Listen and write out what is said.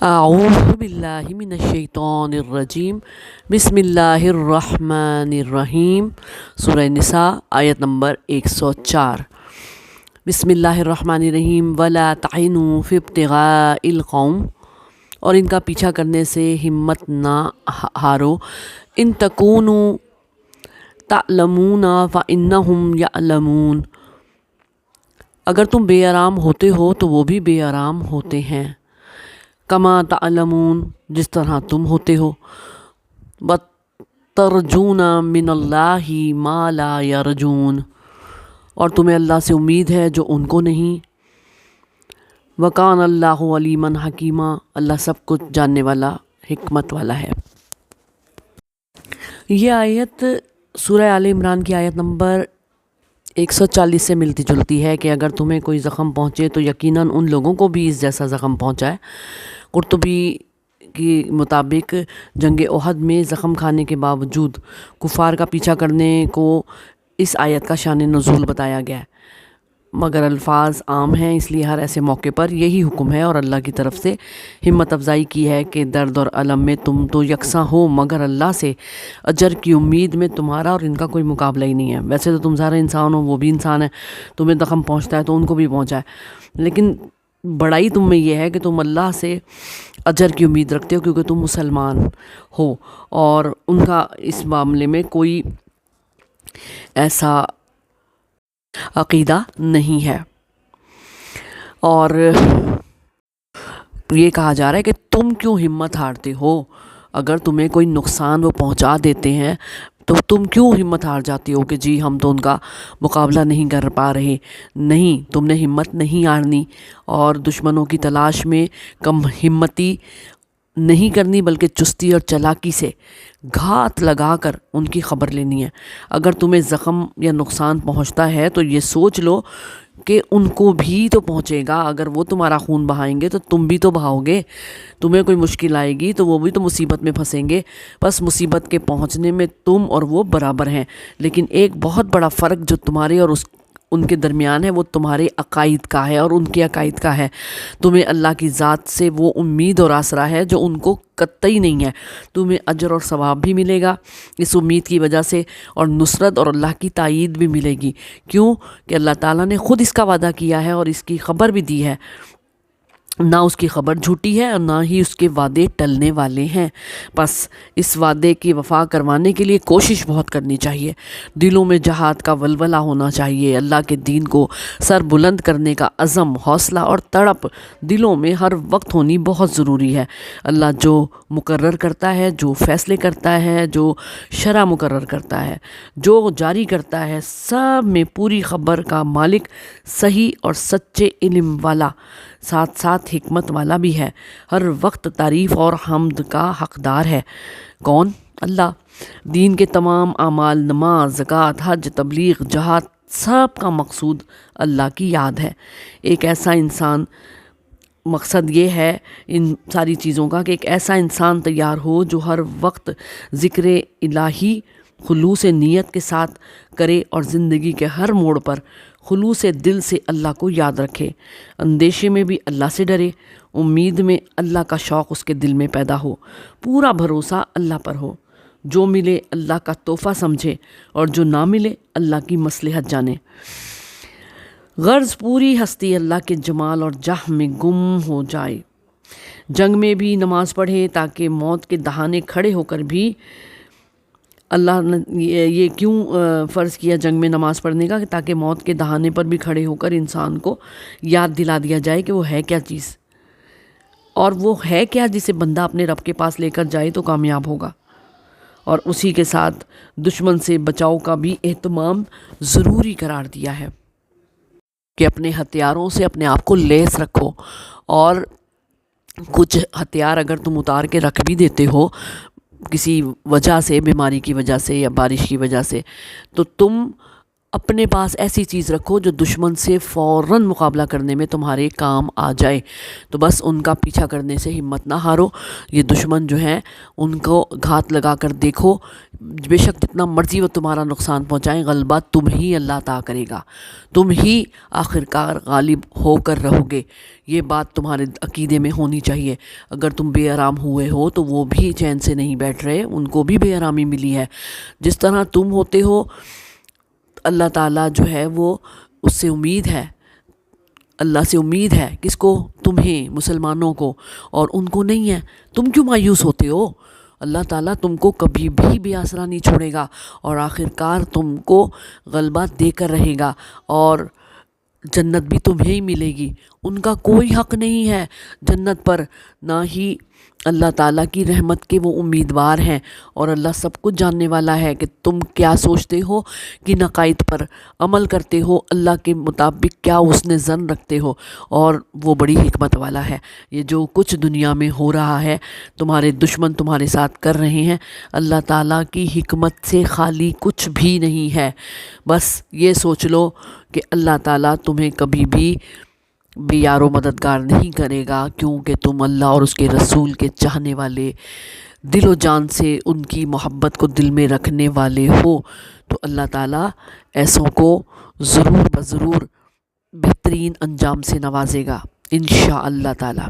اعوذ باللہ من الشیطان الرجیم بسم اللہ الرحمن الرحیم سورہ نساء آیت نمبر 104 بسم اللہ الرحمن الرحیم ولا تعینوا فی ابتغاء القوم، اور ان کا پیچھا کرنے سے ہمت نہ ہارو، ان تکونوا تعلمون فانہم یعلمون، اگر تم بے آرام ہوتے ہو تو وہ بھی بے آرام ہوتے ہیں، کما تعلمون، جس طرح تم ہوتے ہو، وترجون من اللہ ما لا یرجون، اور تمہیں اللہ سے امید ہے جو ان کو نہیں، وکان اللہ علیما حکیما، اللہ سب کچھ جاننے والا حکمت والا ہے۔ یہ آیت سورہ آل عمران کی آیت نمبر 140 سے ملتی جلتی ہے کہ اگر تمہیں کوئی زخم پہنچے تو یقیناً ان لوگوں کو بھی اس جیسا زخم پہنچا ہے۔ قرطبی کے مطابق جنگ احد میں زخم کھانے کے باوجود کفار کا پیچھا کرنے کو اس آیت کا شان نزول بتایا گیا ہے، مگر الفاظ عام ہیں، اس لیے ہر ایسے موقع پر یہی حکم ہے، اور اللہ کی طرف سے ہمت افزائی کی ہے کہ درد اور الم میں تم تو یکساں ہو، مگر اللہ سے اجر کی امید میں تمہارا اور ان کا کوئی مقابلہ ہی نہیں ہے۔ ویسے تو تم سارے انسان ہو، وہ بھی انسان ہے، تمہیں زخم پہنچتا ہے تو ان کو بھی پہنچا ہے، لیکن بڑائی تم میں یہ ہے کہ تم اللہ سے اجر کی امید رکھتے ہو کیونکہ تم مسلمان ہو، اور ان کا اس معاملے میں کوئی ایسا عقیدہ نہیں ہے۔ اور یہ کہا جا رہا ہے کہ تم کیوں ہمت ہارتے ہو، اگر تمہیں کوئی نقصان وہ پہنچا دیتے ہیں تو تم کیوں ہمت ہار جاتی ہو کہ جی ہم تو ان کا مقابلہ نہیں کر پا رہے۔ نہیں، تم نے ہمت نہیں ہارنی اور دشمنوں کی تلاش میں کم ہمتی نہیں کرنی، بلکہ چستی اور چالاکی سے گھات لگا کر ان کی خبر لینی ہے۔ اگر تمہیں زخم یا نقصان پہنچتا ہے تو یہ سوچ لو کہ ان کو بھی تو پہنچے گا، اگر وہ تمہارا خون بہائیں گے تو تم بھی تو بہاؤ گے، تمہیں کوئی مشکل آئے گی تو وہ بھی تو مصیبت میں پھنسیں گے، بس مصیبت کے پہنچنے میں تم اور وہ برابر ہیں، لیکن ایک بہت بڑا فرق جو تمہارے اور ان کے درمیان ہے وہ تمہارے عقائد کا ہے اور ان کے عقائد کا ہے۔ تمہیں اللہ کی ذات سے وہ امید اور آسرا ہے جو ان کو قطعی نہیں ہے، تمہیں اجر اور ثواب بھی ملے گا اس امید کی وجہ سے، اور نصرت اور اللہ کی تائید بھی ملے گی۔ کیوں کہ اللہ تعالیٰ نے خود اس کا وعدہ کیا ہے اور اس کی خبر بھی دی ہے، نہ اس کی خبر جھوٹی ہے اور نہ ہی اس کے وعدے ٹلنے والے ہیں، بس اس وعدے کی وفا کروانے کے لیے کوشش بہت کرنی چاہیے، دلوں میں جہاد کا ولولہ ہونا چاہیے، اللہ کے دین کو سر بلند کرنے کا عزم، حوصلہ اور تڑپ دلوں میں ہر وقت ہونی بہت ضروری ہے۔ اللہ جو مقرر کرتا ہے، جو فیصلے کرتا ہے، جو شرع مقرر کرتا ہے، جو جاری کرتا ہے، سب میں پوری خبر کا مالک، صحیح اور سچے علم والا، ساتھ ساتھ حکمت والا بھی ہے، ہر وقت تعریف اور حمد کا حقدار ہے۔ کون؟ اللہ۔ دین کے تمام اعمال، نماز، زکوٰۃ، حج، تبلیغ، جہاد، سب کا مقصود اللہ کی یاد ہے۔ ایک ایسا انسان، مقصد یہ ہے ان ساری چیزوں کا کہ ایک ایسا انسان تیار ہو جو ہر وقت ذکر الہی خلوص نیت کے ساتھ کرے اور زندگی کے ہر موڑ پر خلوص دل سے اللہ کو یاد رکھے، اندیشے میں بھی اللہ سے ڈرے، امید میں اللہ کا شوق اس کے دل میں پیدا ہو، پورا بھروسہ اللہ پر ہو، جو ملے اللہ کا تحفہ سمجھے اور جو نہ ملے اللہ کی مصلحت جانے، غرض پوری ہستی اللہ کے جمال اور جاہ میں گم ہو جائے، جنگ میں بھی نماز پڑھے تاکہ موت کے دہانے کھڑے ہو کر بھی، اللہ نے یہ کیوں فرض کیا جنگ میں نماز پڑھنے کا، کہ تاکہ موت کے دہانے پر بھی کھڑے ہو کر انسان کو یاد دلا دیا جائے کہ وہ ہے کیا چیز، اور وہ ہے کیا جسے بندہ اپنے رب کے پاس لے کر جائے تو کامیاب ہوگا، اور اسی کے ساتھ دشمن سے بچاؤ کا بھی اہتمام ضروری قرار دیا ہے کہ اپنے ہتھیاروں سے اپنے آپ کو لیس رکھو، اور کچھ ہتھیار اگر تم اتار کے رکھ بھی دیتے ہو کسی وجہ سے، بیماری کی وجہ سے یا بارش کی وجہ سے، تو تم اپنے پاس ایسی چیز رکھو جو دشمن سے فوراً مقابلہ کرنے میں تمہارے کام آ جائے. تو بس ان کا پیچھا کرنے سے ہمت نہ ہارو. یہ دشمن جو ہیں ان کو گھات لگا کر دیکھو، بے شک جتنا مرضی وہ تمہارا نقصان پہنچائیں، غلبہ تم ہی اللہ عطا کرے گا، تم ہی آخرکار غالب ہو کر رہو گے. یہ بات تمہارے عقیدے میں ہونی چاہیے. اگر تم بے آرام ہوئے ہو تو وہ بھی چین سے نہیں بیٹھ رہے، ان کو بھی بے آرامی ملی ہے. جس طرح تم ہوتے ہو اللہ تعالیٰ جو ہے وہ اس سے امید ہے، اللہ سے امید ہے کس کو؟ تمہیں، مسلمانوں کو، اور ان کو نہیں ہے. تم کیوں مایوس ہوتے ہو؟ اللہ تعالیٰ تم کو کبھی بھی بے آسرا نہیں چھوڑے گا اور آخرکار تم کو غلبہ دے کر رہے گا، اور جنت بھی تمہیں ہی ملے گی. ان کا کوئی حق نہیں ہے جنت پر، نہ ہی اللہ تعالیٰ کی رحمت کے وہ امیدوار ہیں. اور اللہ سب کچھ جاننے والا ہے کہ تم کیا سوچتے ہو، کہ نقائد پر عمل کرتے ہو، اللہ کے مطابق کیا اس نے ظن رکھتے ہو. اور وہ بڑی حکمت والا ہے. یہ جو کچھ دنیا میں ہو رہا ہے، تمہارے دشمن تمہارے ساتھ کر رہے ہیں، اللہ تعالیٰ کی حکمت سے خالی کچھ بھی نہیں ہے. بس یہ سوچ لو کہ اللہ تعالیٰ تمہیں کبھی بھی بے یار و مددگار نہیں کرے گا، کیونکہ تم اللہ اور اس کے رسول کے چاہنے والے، دل و جان سے ان کی محبت کو دل میں رکھنے والے ہو. تو اللہ تعالیٰ ایسوں کو ضرور بضرور بہترین انجام سے نوازے گا انشاءاللہ تعالیٰ.